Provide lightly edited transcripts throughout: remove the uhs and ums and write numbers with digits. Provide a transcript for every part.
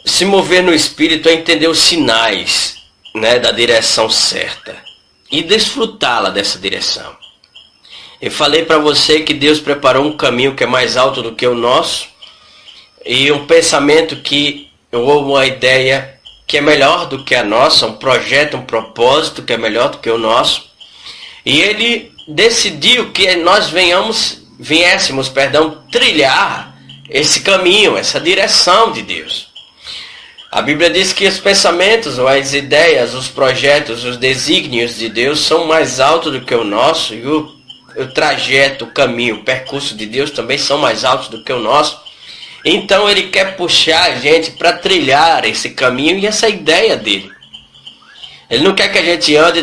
Se mover no Espírito é entender os sinais, né, da direção certa e desfrutá-la dessa direção. Eu falei para você que Deus preparou um caminho que é mais alto do que o nosso e um pensamento ou uma ideia que é melhor do que a nossa, um projeto, um propósito que é melhor do que o nosso. E Ele decidiu que nós viéssemos, trilhar esse caminho, essa direção de Deus. A Bíblia diz que os pensamentos, ou as ideias, os projetos, os desígnios de Deus são mais altos do que o nosso, e o trajeto, o caminho, o percurso de Deus também são mais altos do que o nosso. Então Ele quer puxar a gente para trilhar esse caminho e essa ideia dele. Ele não quer que a gente ande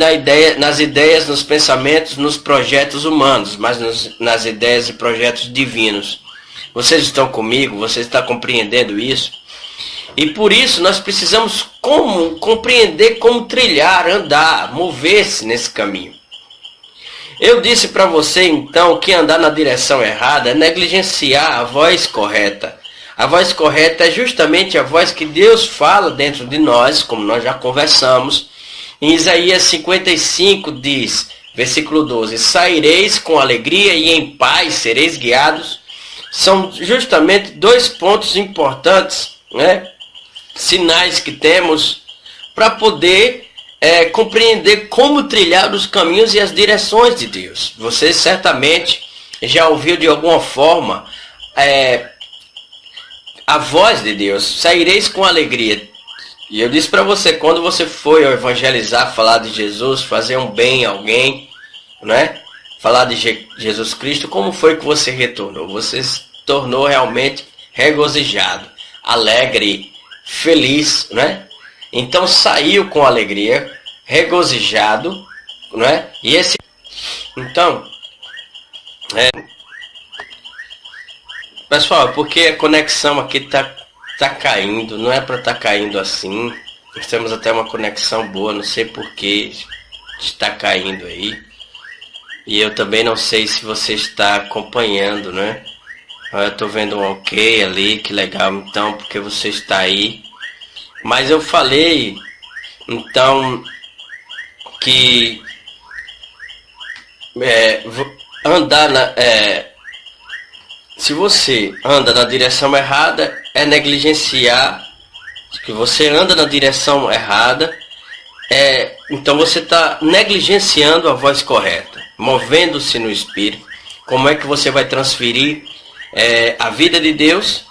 nas ideias, nos pensamentos, nos projetos humanos, mas nas ideias e projetos divinos. Vocês estão comigo? Você está compreendendo isso? E por isso nós precisamos compreender como trilhar, andar, mover-se nesse caminho. Eu disse para você então que andar na direção errada é negligenciar a voz correta. A voz correta é justamente a voz que Deus fala dentro de nós, como nós já conversamos. Em Isaías 55 diz, versículo 12, saireis com alegria e em paz sereis guiados. São justamente dois pontos importantes, né? Sinais que temos para poder compreender como trilhar os caminhos e as direções de Deus. Você certamente já ouviu de alguma forma a voz de Deus, saireis com alegria. E eu disse para você, quando você foi evangelizar, falar de Jesus, fazer um bem a alguém, né? Falar de Jesus Cristo, como foi que você retornou? Você se tornou realmente regozijado, alegre, feliz, né? Então saiu com alegria, regozijado, né? E esse, então, pessoal, porque a conexão aqui tá caindo, não é para estar caindo assim. Nós temos até uma conexão boa, não sei por que está caindo aí. E eu também não sei se você está acompanhando, né? Eu estou vendo um ok ali, que legal então, porque você está aí. Mas eu falei, então, que se você anda na direção errada, é negligenciar que você anda na direção errada, então você está negligenciando a voz correta, movendo-se no Espírito. Como é que você vai transferir a vida de Deus?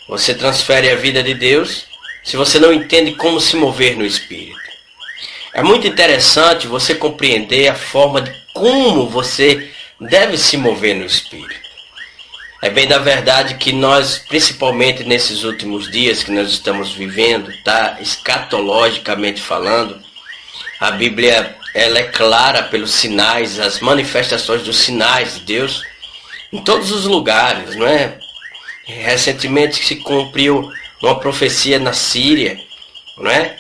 Você transfere a vida de Deus se você não entende como se mover no Espírito. É muito interessante você compreender a forma de como você deve se mover no Espírito. É bem da verdade que nós, principalmente nesses últimos dias que nós estamos vivendo, tá, escatologicamente falando, a Bíblia ela é clara pelos sinais, as manifestações dos sinais de Deus em todos os lugares, não é? Recentemente se cumpriu uma profecia na Síria, não é?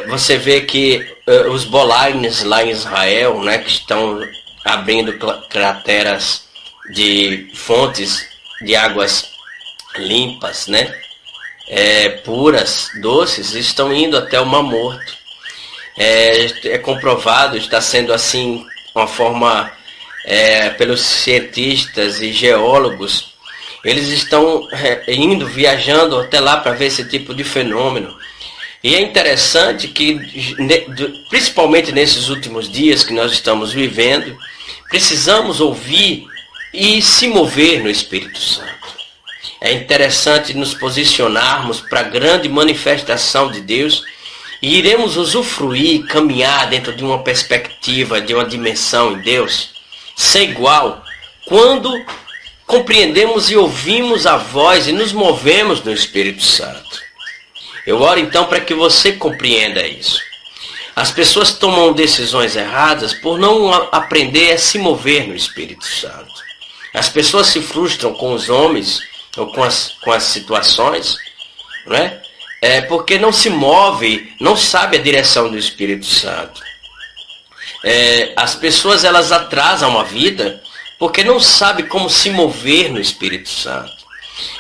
Você vê que os bolaines lá em Israel, né, que estão abrindo crateras de fontes de águas limpas, né, puras, doces, estão indo até o Mar Morto. É comprovado, está sendo assim uma forma pelos cientistas e geólogos. Eles estão viajando até lá para ver esse tipo de fenômeno. E é interessante que, principalmente nesses últimos dias que nós estamos vivendo, precisamos ouvir e se mover no Espírito Santo. É interessante nos posicionarmos para a grande manifestação de Deus e iremos usufruir, caminhar dentro de uma perspectiva, de uma dimensão em Deus, sem igual, quando compreendemos e ouvimos a voz e nos movemos no Espírito Santo. Eu oro então para que você compreenda isso. As pessoas tomam decisões erradas por não aprender a se mover no Espírito Santo. As pessoas se frustram com os homens ou com as situações, não é? Porque não se move, não sabe a direção do Espírito Santo. As pessoas elas atrasam a vida porque não sabem como se mover no Espírito Santo.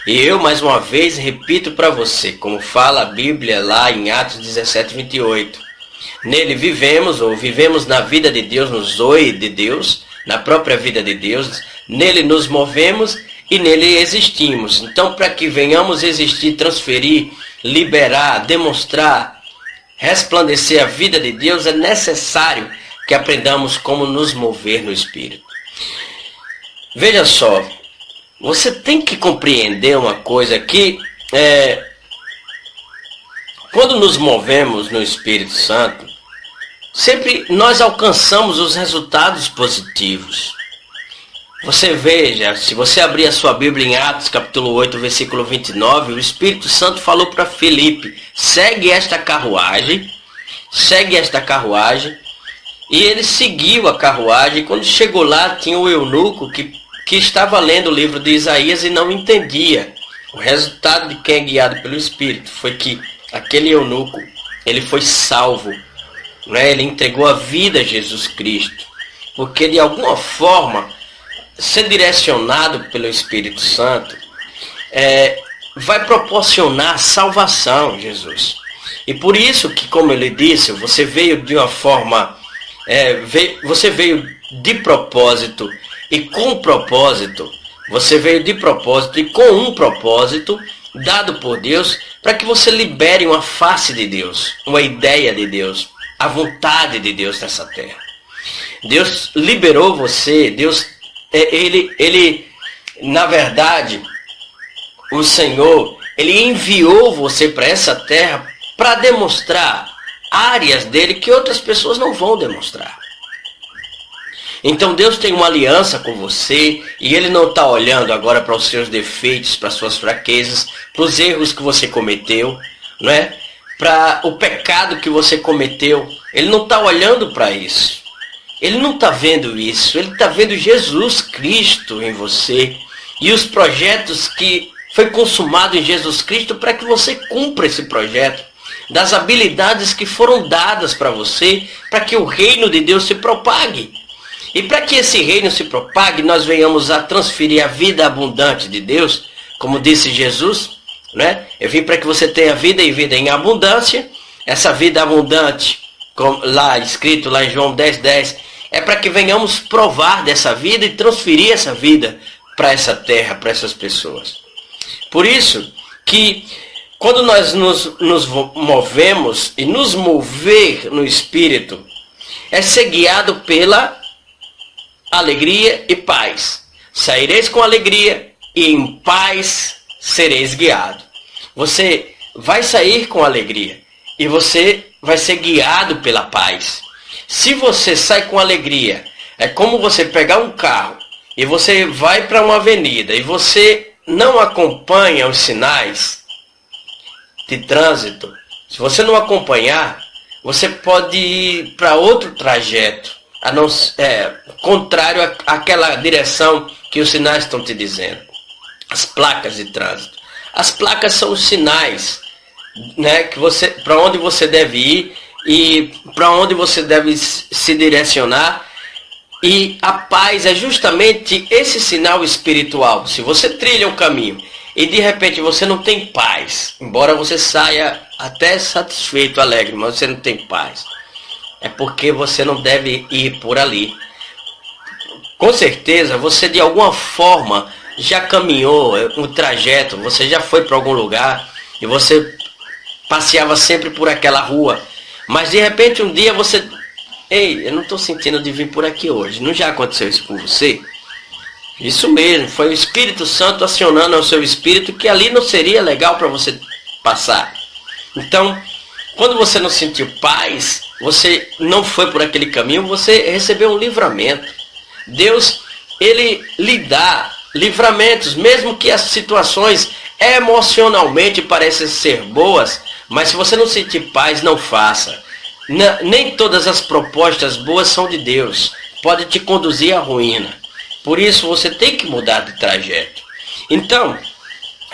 E eu, mais uma vez, repito para você, como fala a Bíblia lá em Atos 17, 28. Nele vivemos, ou vivemos na vida de Deus, no zoe de Deus, na própria vida de Deus. Nele nos movemos e nele existimos. Então, para que venhamos existir, transferir, liberar, demonstrar, resplandecer a vida de Deus, é necessário que aprendamos como nos mover no Espírito. Veja só, você tem que compreender uma coisa que quando nos movemos no Espírito Santo, sempre nós alcançamos os resultados positivos. Você veja, se você abrir a sua Bíblia em Atos capítulo 8, versículo 29, o Espírito Santo falou para Filipe, segue esta carruagem, e ele seguiu a carruagem, e quando chegou lá tinha o eunuco que estava lendo o livro de Isaías e não entendia. O resultado de quem é guiado pelo Espírito foi que aquele eunuco, ele foi salvo, né? Ele entregou a vida a Jesus Cristo, porque de alguma forma, ser direcionado pelo Espírito Santo, vai proporcionar salvação, Jesus. E por isso que, como ele disse, você veio de uma forma, você veio de propósito e com propósito, você veio de propósito e com um propósito dado por Deus, para que você libere uma face de Deus, uma ideia de Deus, a vontade de Deus nessa terra. Deus liberou você, Deus, na verdade, o Senhor, Ele enviou você para essa terra para demonstrar áreas dele que outras pessoas não vão demonstrar. Então Deus tem uma aliança com você e Ele não está olhando agora para os seus defeitos, para as suas fraquezas, para os erros que você cometeu, não é? Para o pecado que você cometeu. Ele não está olhando para isso. Ele não está vendo isso. Ele está vendo Jesus Cristo em você e os projetos que foi consumado em Jesus Cristo para que você cumpra esse projeto, das habilidades que foram dadas para você, para que o reino de Deus se propague. E para que esse reino se propague, nós venhamos a transferir a vida abundante de Deus, como disse Jesus, né? Eu vim para que você tenha vida e vida em abundância. Essa vida abundante, como lá escrito lá em João 10:10, é para que venhamos provar dessa vida e transferir essa vida para essa terra, para essas pessoas. Por isso que quando nós nos movemos e nos mover no Espírito, é ser guiado pela alegria e paz. Saireis com alegria e em paz sereis guiados. Você vai sair com alegria e você vai ser guiado pela paz. Se você sai com alegria, é como você pegar um carro e você vai para uma avenida e você não acompanha os sinais de trânsito. Se você não acompanhar, você pode ir para outro trajeto, contrário àquela direção que os sinais estão te dizendo. As placas de trânsito. As placas são os sinais, né, que para onde você deve ir e para onde você deve se direcionar. E a paz é justamente esse sinal espiritual. Se você trilha um caminho e de repente você não tem paz, embora você saia até satisfeito, alegre, mas você não tem paz, é porque você não deve ir por ali. Com certeza você de alguma forma já caminhou um trajeto, você já foi para algum lugar e você passeava sempre por aquela rua, mas de repente um dia você... Ei, eu não estou sentindo de vir por aqui hoje. Não já aconteceu isso com você? Isso mesmo, foi o Espírito Santo acionando ao seu espírito que ali não seria legal para você passar. Então, quando você não sentiu paz, você não foi por aquele caminho, você recebeu um livramento. Deus, Ele lhe dá livramentos, mesmo que as situações emocionalmente parecem ser boas, mas se você não sentir paz, não faça. Nem todas as propostas boas são de Deus. Pode te conduzir à ruína. Por isso você tem que mudar de trajeto. Então,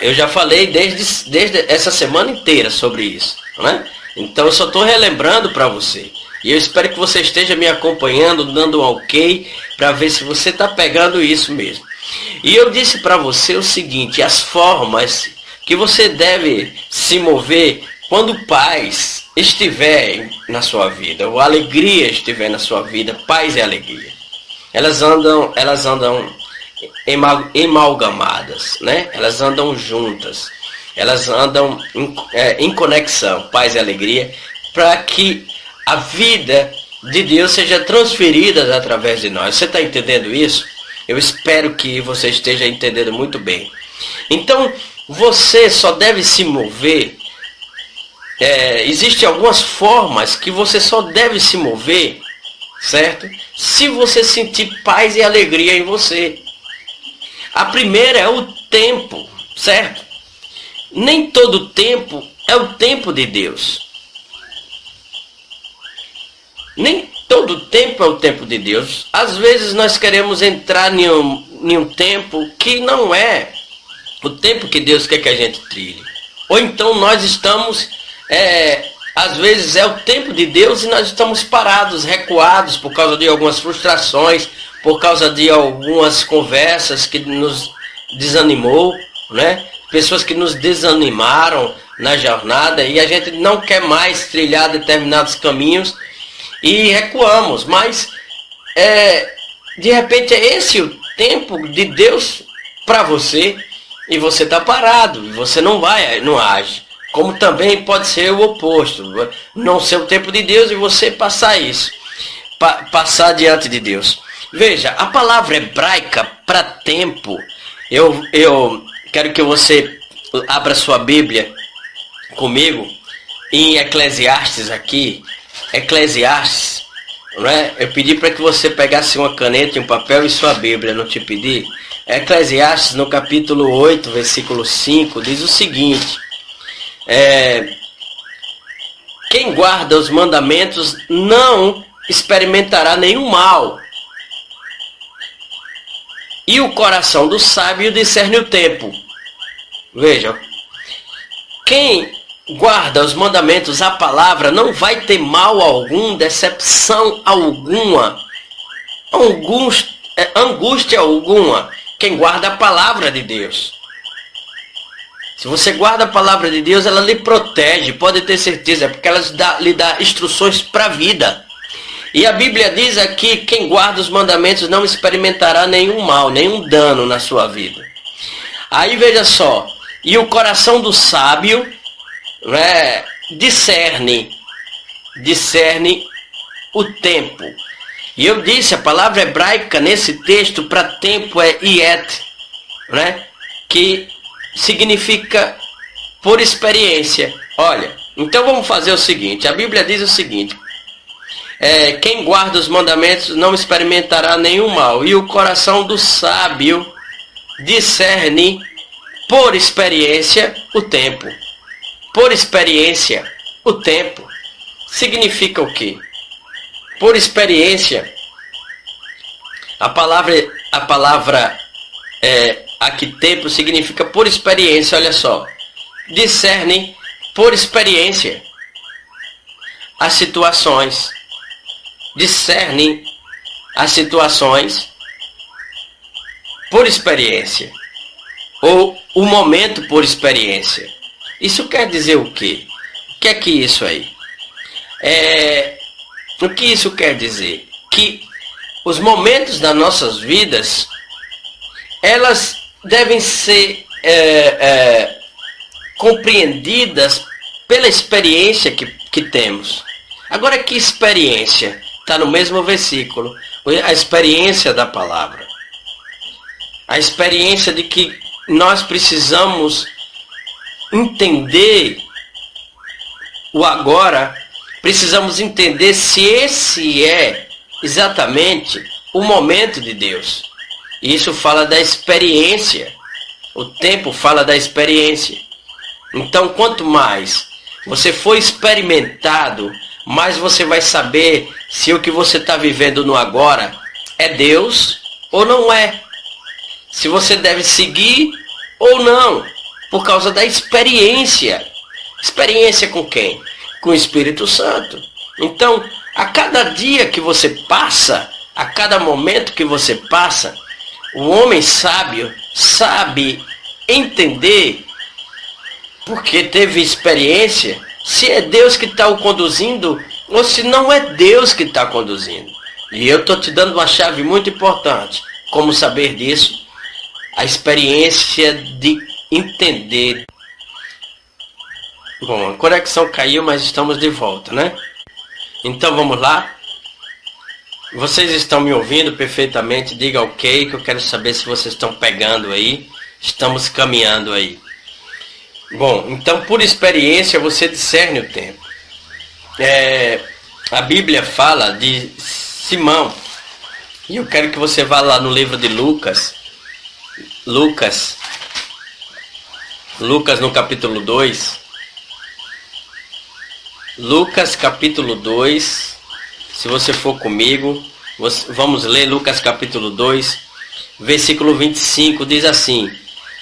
eu já falei desde essa semana inteira sobre isso, né? Então eu só estou relembrando para você. E eu espero que você esteja me acompanhando, dando um ok, para ver se você está pegando isso mesmo. E eu disse para você o seguinte, as formas que você deve se mover quando paz estiver na sua vida, ou alegria estiver na sua vida, paz e alegria. Elas andam amalgamadas, né? Elas andam juntas, elas andam em conexão, paz e alegria, para que a vida de Deus seja transferida através de nós. Você está entendendo isso? Eu espero que você esteja entendendo muito bem. Então, você só deve se mover. Existem algumas formas que você só deve se mover, certo? Se você sentir paz e alegria em você. A primeira é o tempo, certo? Nem todo tempo é o tempo de Deus. Nem todo tempo é o tempo de Deus. Às vezes nós queremos entrar em um tempo que não é o tempo que Deus quer que a gente trilhe. Ou então nós estamos, às vezes é o tempo de Deus e nós estamos parados, recuados por causa de algumas frustrações, por causa de algumas conversas que nos desanimou, né? Pessoas que nos desanimaram na jornada e a gente não quer mais trilhar determinados caminhos e recuamos, mas de repente é esse o tempo de Deus para você e você está parado, e você não age. Como também pode ser o oposto, não ser o tempo de Deus e você passar isso, passar diante de Deus. Veja, a palavra hebraica para tempo, eu quero que você abra sua Bíblia comigo em Eclesiastes aqui. Eclesiastes, não é? Eu pedi para que você pegasse uma caneta e um papel e sua Bíblia, não te pedi? Eclesiastes, no capítulo 8, versículo 5, diz o seguinte: quem guarda os mandamentos não experimentará nenhum mal, e o coração do sábio discerne o tempo. Veja, quem guarda os mandamentos, a palavra, não vai ter mal algum, decepção alguma, angústia alguma. Quem guarda a palavra de Deus. Se você guarda a palavra de Deus, ela lhe protege, pode ter certeza, porque ela lhe dá instruções para a vida. E a Bíblia diz aqui, quem guarda os mandamentos não experimentará nenhum mal, nenhum dano na sua vida. Aí veja só, e o coração do sábio, discerne o tempo. E eu disse, a palavra hebraica nesse texto para tempo é iet, que significa por experiência. Olha, então vamos fazer o seguinte, a Bíblia diz o seguinte: quem guarda os mandamentos não experimentará nenhum mal, e o coração do sábio discerne por experiência o tempo. Por experiência, o tempo significa o quê? Por experiência, a palavra aqui tempo significa por experiência, olha só. Discerne por experiência as situações. Discerne as situações por experiência. Ou o momento por experiência. Isso quer dizer o quê? O que é que isso aí? O que isso quer dizer? Que os momentos das nossas vidas, elas devem ser compreendidas pela experiência que temos. Agora, que experiência? Está no mesmo versículo. A experiência da palavra. A experiência de que nós precisamos entender o agora, precisamos entender se esse é exatamente o momento de Deus. Isso fala da experiência. O tempo fala da experiência. Então, quanto mais você for experimentado, mais você vai saber se o que você está vivendo no agora é Deus ou não é. Se você deve seguir ou não, por causa da experiência. Experiência com quem? Com o Espírito Santo. Então, a cada dia que você passa, a cada momento que você passa, O homem sábio sabe entender, porque teve experiência, se é Deus que está o conduzindo ou se não é Deus que está conduzindo. E eu estou te dando uma chave muito importante. Como saber disso? A experiência de entender. Bom, a conexão caiu, mas estamos de volta, né? Então vamos lá. Vocês estão me ouvindo perfeitamente? Diga ok, que eu quero saber se vocês estão pegando aí. Estamos caminhando aí. Bom, então por experiência você discerne o tempo. A Bíblia fala de Simão. E eu quero que você vá lá no livro de Lucas no capítulo 2. Lucas capítulo 2. Se você for comigo, vamos ler Lucas capítulo 2, versículo 25, diz assim: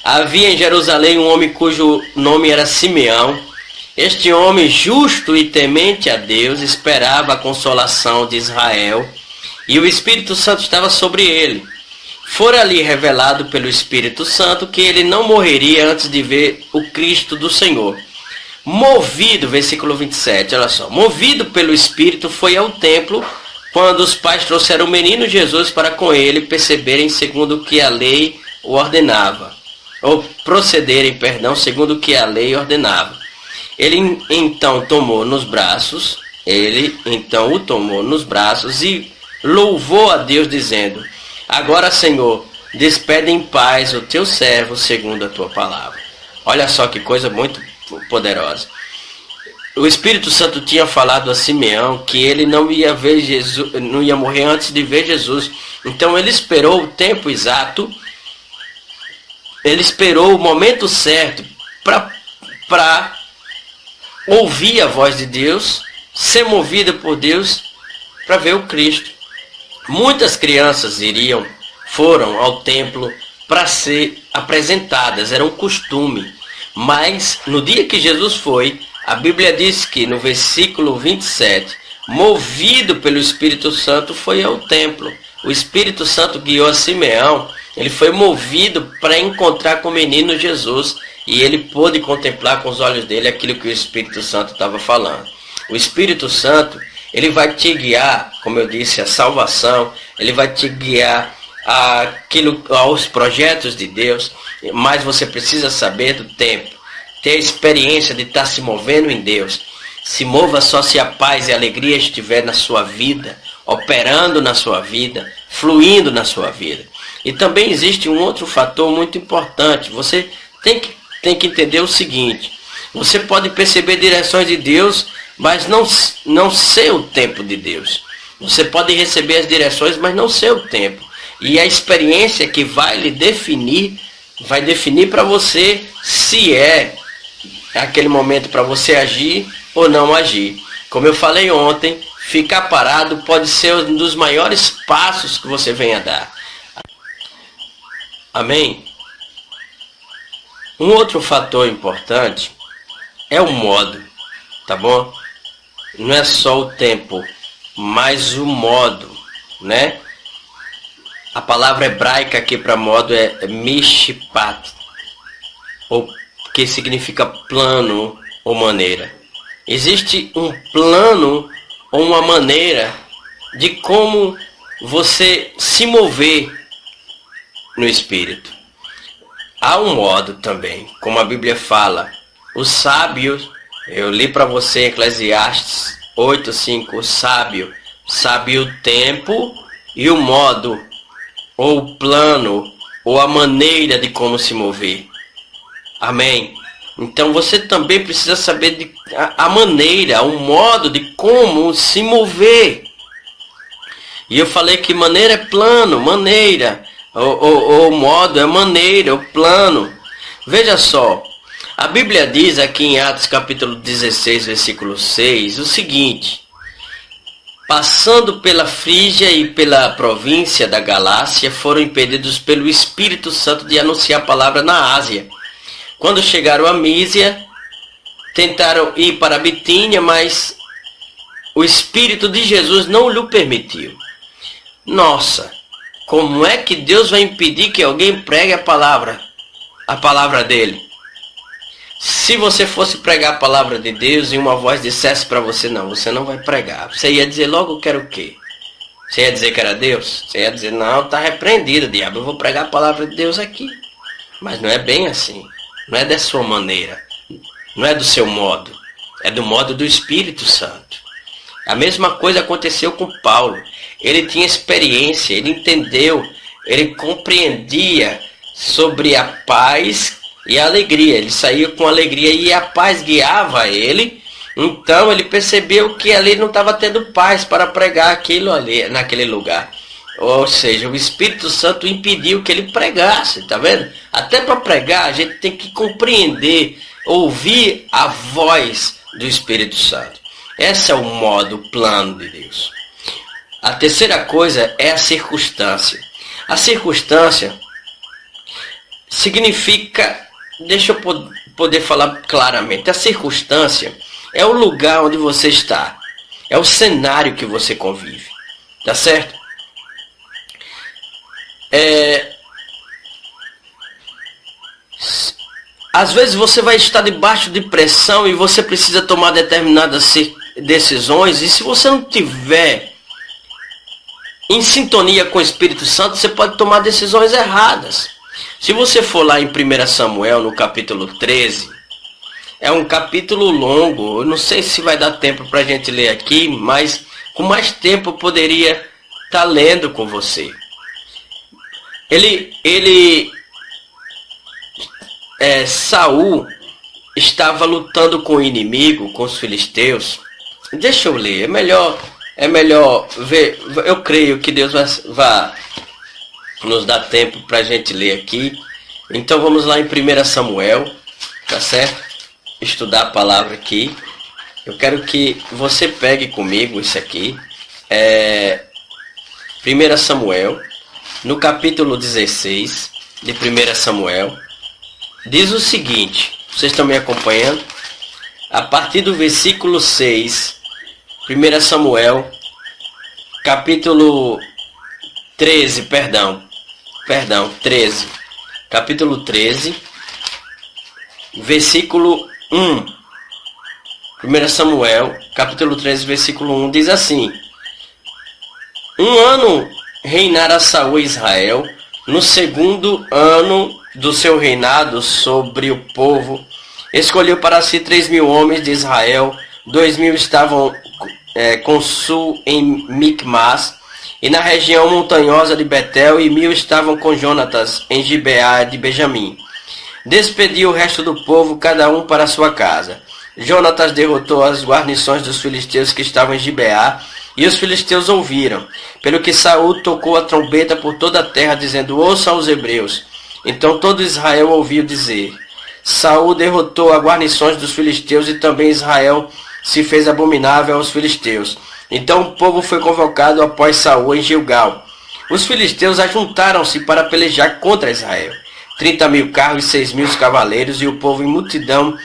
Havia em Jerusalém um homem cujo nome era Simeão. Este homem, justo e temente a Deus, esperava a consolação de Israel, e o Espírito Santo estava sobre ele. Fora-lhe revelado pelo Espírito Santo que ele não morreria antes de ver o Cristo do Senhor. Movido, versículo 27, olha só. Movido pelo Espírito, foi ao templo, quando os pais trouxeram o menino Jesus para com ele perceberem segundo o que a lei o ordenava. Ou procederem, perdão, segundo o que a lei ordenava. Ele então o tomou nos braços e louvou a Deus, dizendo: Agora, Senhor, despede em paz o teu servo segundo a tua palavra. Olha só que coisa muito poderosa. O Espírito Santo tinha falado a Simeão que ele não ia ver Jesus, não ia morrer antes de ver Jesus. Então ele esperou o tempo exato, ele esperou o momento certo para ouvir a voz de Deus, ser movida por Deus para ver o Cristo. Muitas crianças foram ao templo para ser apresentadas, era um costume. Mas no dia que Jesus foi, a Bíblia diz que no versículo 27, movido pelo Espírito Santo, foi ao templo. O Espírito Santo guiou a Simeão, ele foi movido para encontrar com o menino Jesus, e ele pôde contemplar com os olhos dele aquilo que o Espírito Santo estava falando. O Espírito Santo, ele vai te guiar, como eu disse, a salvação, ele vai te guiar aos projetos de Deus, mas você precisa saber do tempo, ter a experiência de estar se movendo em Deus. Se mova só se a paz e a alegria estiver na sua vida, operando na sua vida, fluindo na sua vida. E também existe um outro fator muito importante. Você tem que entender o seguinte: você pode perceber direções de Deus, mas não ser o tempo de Deus. Você pode receber as direções, mas não ser o tempo. E a experiência que vai definir para você se é aquele momento para você agir ou não agir. Como eu falei ontem, ficar parado pode ser um dos maiores passos que você venha dar. Amém? Um outro fator importante é o modo, tá bom? Não é só o tempo, mas o modo, né? A palavra hebraica aqui para modo é mishpat, ou que significa plano ou maneira. Existe um plano ou uma maneira de como você se mover no Espírito. Há um modo também, como a Bíblia fala. Os sábios, eu li para você Eclesiastes 8:5, o sábio sabe o tempo e o modo, ou o plano, ou a maneira de como se mover. Amém? Então você também precisa saber a maneira, o modo de como se mover. E eu falei que maneira é plano, maneira. O modo é maneira, o plano. Veja só, a Bíblia diz aqui em Atos capítulo 16, versículo 6, o seguinte: passando pela Frígia e pela província da Galácia, foram impedidos pelo Espírito Santo de anunciar a palavra na Ásia. Quando chegaram a Mísia, tentaram ir para a Bitínia, mas o Espírito de Jesus não lhe permitiu. Nossa, Como é que Deus vai impedir que alguém pregue a palavra dele? Se você fosse pregar a palavra de Deus e uma voz dissesse para você, não, você não vai pregar, você ia dizer logo que era o quê? Você ia dizer que era Deus? Você ia dizer, não, está repreendido, diabo, eu vou pregar a palavra de Deus aqui. Mas não é bem assim, não é da sua maneira, não é do seu modo, é do modo do Espírito Santo. A mesma coisa aconteceu com Paulo. Ele tinha experiência, ele entendeu, ele compreendia sobre a paz e a alegria. Ele saía com alegria e a paz guiava ele. Então ele percebeu que ali não estava tendo paz para pregar aquilo ali, naquele lugar. Ou seja, o Espírito Santo impediu que ele pregasse, tá vendo? Até para pregar a gente tem que compreender, ouvir a voz do Espírito Santo. Esse é o modo, o plano de Deus. A terceira coisa é a circunstância. A circunstância significa, deixa eu poder falar claramente, a circunstância é o lugar onde você está, é o cenário que você convive, tá certo? Às vezes você vai estar debaixo de pressão e você precisa tomar determinadas decisões, e se você não tiver em sintonia com o Espírito Santo, você pode tomar decisões erradas. Se você for lá em 1 Samuel, no capítulo 13, é um capítulo longo, eu não sei se vai dar tempo para a gente ler aqui, mas com mais tempo eu poderia estar lendo com você. Saul estava lutando com o inimigo, com os filisteus. Deixa eu ler, é melhor ver. Eu creio que Deus vai nos dar tempo para a gente ler aqui. Então vamos lá em 1 Samuel, tá certo? Estudar a palavra aqui. Eu quero que você pegue comigo isso aqui. 1 Samuel, no capítulo 16 de 1 Samuel, diz o seguinte, vocês estão me acompanhando? A partir do versículo 6, 1 Samuel, capítulo 13, capítulo 13, versículo 1. 1 Samuel, capítulo 13, versículo 1, diz assim: Um ano reinara Saul em Israel, no segundo ano do seu reinado sobre o povo, escolheu para si 3.000 homens de Israel, 2.000 estavam com sul em Micmas, e na região montanhosa de Betel, e 1.000 estavam com Jonatas em Gibeá de Benjamim. Despediu o resto do povo, cada um para sua casa. Jonatas derrotou as guarnições dos filisteus que estavam em Gibeá, e os filisteus ouviram, pelo que Saul tocou a trombeta por toda a terra, dizendo: ouçam os hebreus. Então todo Israel ouviu dizer: Saul derrotou as guarnições dos filisteus, e também Israel se fez abominável aos filisteus. Então o povo foi convocado após Saul em Gilgal. Os filisteus ajuntaram-se para pelejar contra Israel. 30.000 carros e 6.000 cavaleiros, e o povo em multidão,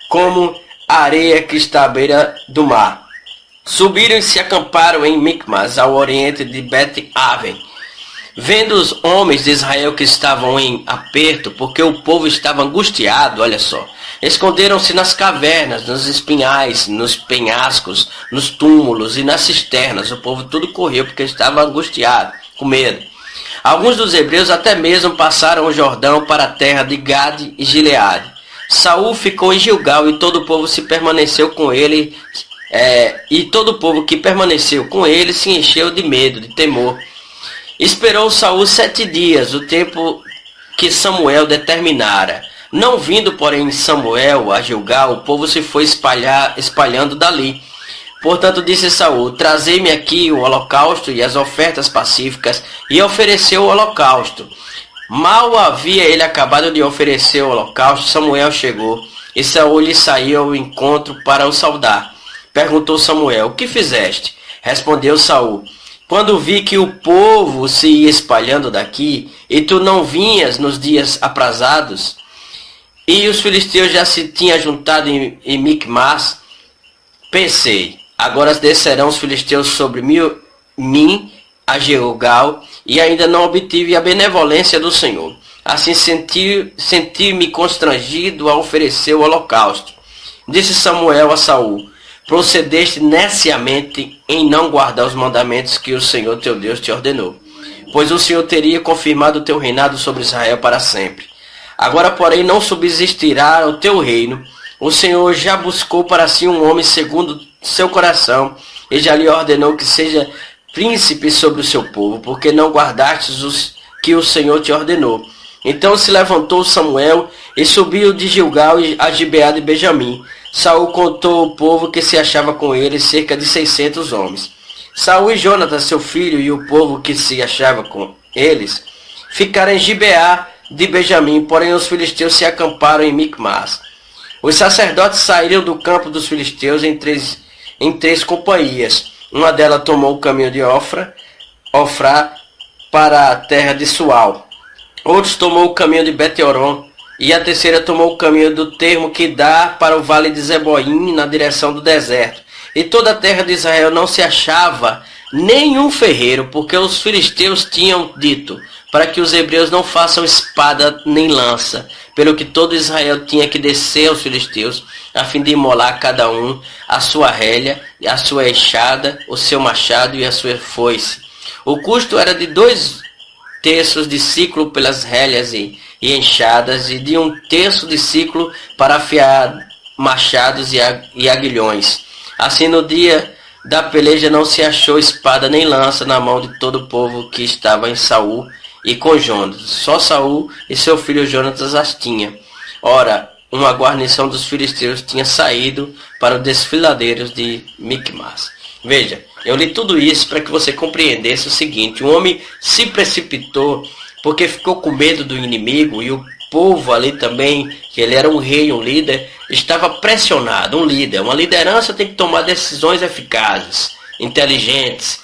como a areia que está à beira do mar. Subiram e se acamparam em Micmas, ao oriente de Bet-Aven. Vendo os homens de Israel que estavam em aperto, porque o povo estava angustiado, olha só, esconderam-se nas cavernas, nos espinhais, nos penhascos, nos túmulos e nas cisternas. O povo tudo correu porque estava angustiado, com medo. Alguns dos hebreus até mesmo passaram o Jordão para a terra de Gade e Gileade. Saul ficou em Gilgal, e todo o povo se permaneceu com ele, e todo o povo que permaneceu com ele se encheu de medo, de temor. Esperou Saul 7 dias, o tempo que Samuel determinara. Não vindo, porém, Samuel a Gilgal, o povo se foi espalhando dali. Portanto disse Saul: trazei-me aqui o holocausto e as ofertas pacíficas, e ofereceu o holocausto. Mal havia ele acabado de oferecer o holocausto, Samuel chegou, e Saul lhe saiu ao encontro para o saudar. Perguntou Samuel: o que fizeste? Respondeu Saul: quando vi que o povo se ia espalhando daqui, e tu não vinhas nos dias aprazados, e os filisteus já se tinham juntado em Micmas, pensei: agora descerão os filisteus sobre mim a Gilgal, e ainda não obtive a benevolência do Senhor. Assim senti-me constrangido a oferecer o holocausto. Disse Samuel a Saul: procedeste neciamente em não guardar os mandamentos que o Senhor teu Deus te ordenou, pois o Senhor teria confirmado o teu reinado sobre Israel para sempre. Agora, porém, não subsistirá o teu reino. O Senhor já buscou para si um homem segundo seu coração, e já lhe ordenou que seja príncipe sobre o seu povo, porque não guardastes os que o Senhor te ordenou. Então se levantou Samuel e subiu de Gilgal a Gibeá de Benjamim. Saul contou ao povo que se achava com ele, cerca de 600 homens. Saul e Jonatas, seu filho, e o povo que se achava com eles, ficaram em Gibeá de Benjamim, porém os filisteus se acamparam em Micmas. Os sacerdotes saíram do campo dos filisteus em três companhias. Uma delas tomou o caminho de Ofrá para a terra de Sual. Outros tomou o caminho de Bet-horon, e a terceira tomou o caminho do termo que dá para o vale de Zeboim, na direção do deserto. E toda a terra de Israel não se achava nenhum ferreiro, porque os filisteus tinham dito para que os hebreus não façam espada nem lança, pelo que todo Israel tinha que descer aos filisteus, a fim de imolar cada um a sua relha, a sua enxada, o seu machado e a sua foice. O custo era de 2 terços de ciclo pelas relhas e enxadas, e de 1 terço de ciclo para afiar machados e aguilhões. Assim, no dia da peleja não se achou espada nem lança na mão de todo o povo que estava em Saul e com Jonatas. Só Saul e seu filho Jonatas as tinha. Ora, uma guarnição dos filisteus tinha saído para os desfiladeiros de Micmas. Veja, eu li tudo isso para que você compreendesse o seguinte: um homem se precipitou porque ficou com medo do inimigo, e o povo ali também, que ele era um rei, um líder, estava pressionado. Um líder, uma liderança tem que tomar decisões eficazes, inteligentes,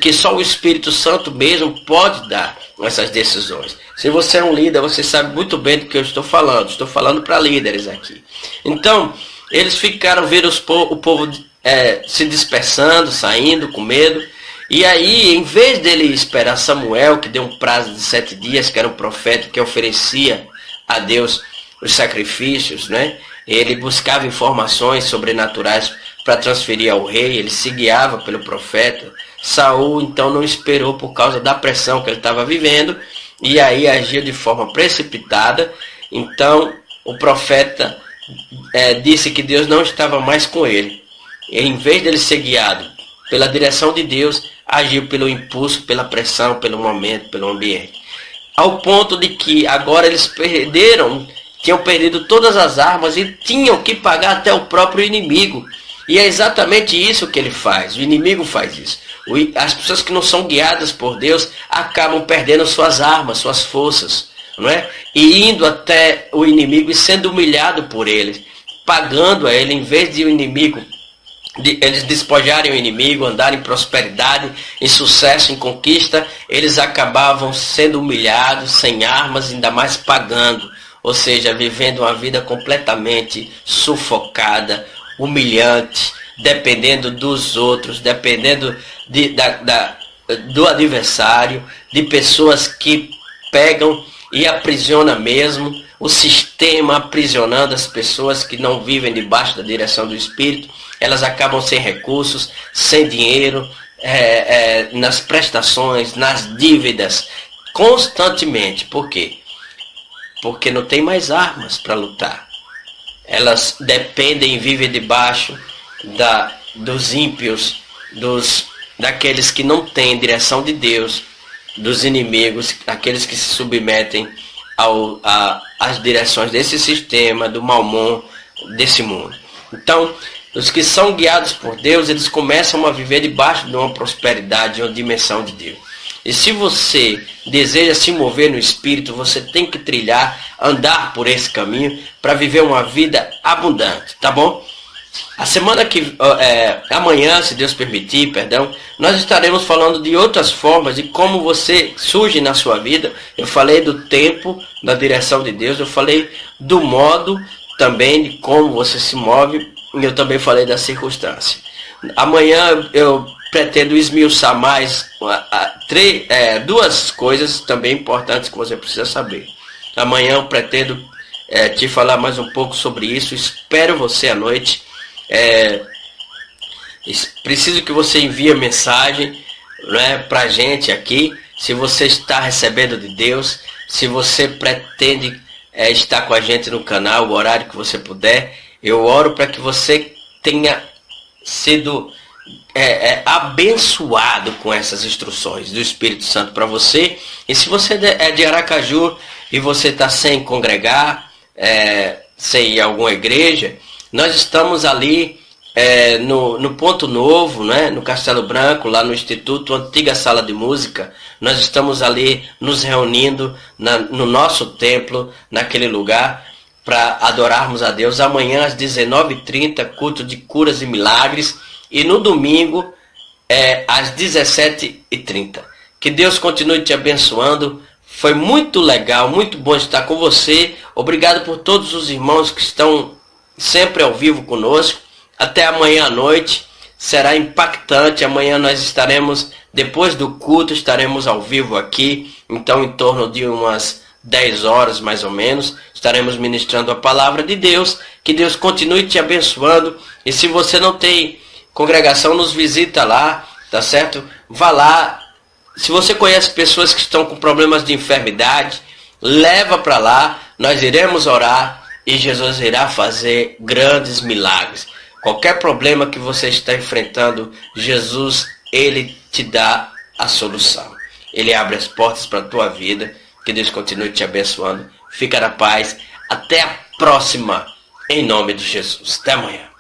que só o Espírito Santo mesmo pode dar essas decisões. Se você é um líder, você sabe muito bem do que eu estou falando para líderes aqui. Então, eles ficaram vendo o povo se dispersando, saindo com medo. E aí, em vez dele esperar Samuel, que deu um prazo de 7 dias, que era um profeta que oferecia a Deus os sacrifícios, né? Ele buscava informações sobrenaturais para transferir ao rei, ele se guiava pelo profeta. Saul então não esperou por causa da pressão que ele estava vivendo, e aí agiu de forma precipitada. Então o profeta disse que Deus não estava mais com ele. E, em vez dele ser guiado pela direção de Deus, agiu pelo impulso, pela pressão, pelo momento, pelo ambiente. Ao ponto de que agora eles tinham perdido todas as armas e tinham que pagar até o próprio inimigo. E é exatamente isso que ele faz. O inimigo faz isso. As pessoas que não são guiadas por Deus acabam perdendo suas armas, suas forças, não é? E indo até o inimigo e sendo humilhado por ele, pagando a ele, em vez de o inimigo, eles despojarem o inimigo, andarem em prosperidade, em sucesso, em conquista, eles acabavam sendo humilhados, sem armas, ainda mais pagando, ou seja, vivendo uma vida completamente sufocada, humilhante, dependendo dos outros, dependendo do adversário, de pessoas que pegam e aprisionam mesmo, o sistema aprisionando as pessoas que não vivem debaixo da direção do Espírito. Elas acabam sem recursos, sem dinheiro, nas prestações, nas dívidas, constantemente. Por quê? Porque não tem mais armas para lutar. Elas dependem e vivem debaixo dos ímpios, daqueles que não têm direção de Deus, dos inimigos, aqueles que se submetem às direções desse sistema, do Mamon, desse mundo. Então, os que são guiados por Deus, eles começam a viver debaixo de uma prosperidade, de uma dimensão de Deus. E se você deseja se mover no Espírito, você tem que andar por esse caminho para viver uma vida abundante, tá bom? A semana amanhã, se Deus permitir, nós estaremos falando de outras formas de como você surge na sua vida. Eu falei do tempo, da direção de Deus, eu falei do modo também de como você se move, e eu também falei da circunstância. Amanhã eu pretendo esmiuçar mais duas coisas também importantes que você precisa saber. Amanhã eu pretendo te falar mais um pouco sobre isso. Espero você à noite. Preciso que você envie mensagem, né, pra gente aqui. Se você está recebendo de Deus, se você pretende estar com a gente no canal, o horário que você puder, eu oro para que você tenha sido abençoado com essas instruções do Espírito Santo para você. E se você é de Aracaju e você está sem congregar, sem ir a alguma igreja, nós estamos ali no Ponto Novo, né, no Castelo Branco, lá no Instituto, antiga sala de música. Nós estamos ali nos reunindo no nosso templo, naquele lugar, para adorarmos a Deus. Amanhã às 19h30, culto de curas e milagres. E no domingo, às 17h30. Que Deus continue te abençoando. Foi muito legal, muito bom estar com você. Obrigado por todos os irmãos que estão sempre ao vivo conosco. Até amanhã à noite. Será impactante. Amanhã nós estaremos, depois do culto, estaremos ao vivo aqui. Então, em torno de umas 10 horas, mais ou menos, estaremos ministrando a palavra de Deus. Que Deus continue te abençoando. E se você não tem congregação, nos visita lá, tá certo? Vá lá. Se você conhece pessoas que estão com problemas de enfermidade, leva para lá. Nós iremos orar e Jesus irá fazer grandes milagres. Qualquer problema que você está enfrentando, Jesus, Ele te dá a solução. Ele abre as portas para a tua vida. Que Deus continue te abençoando. Fica na paz. Até a próxima. Em nome de Jesus. Até amanhã.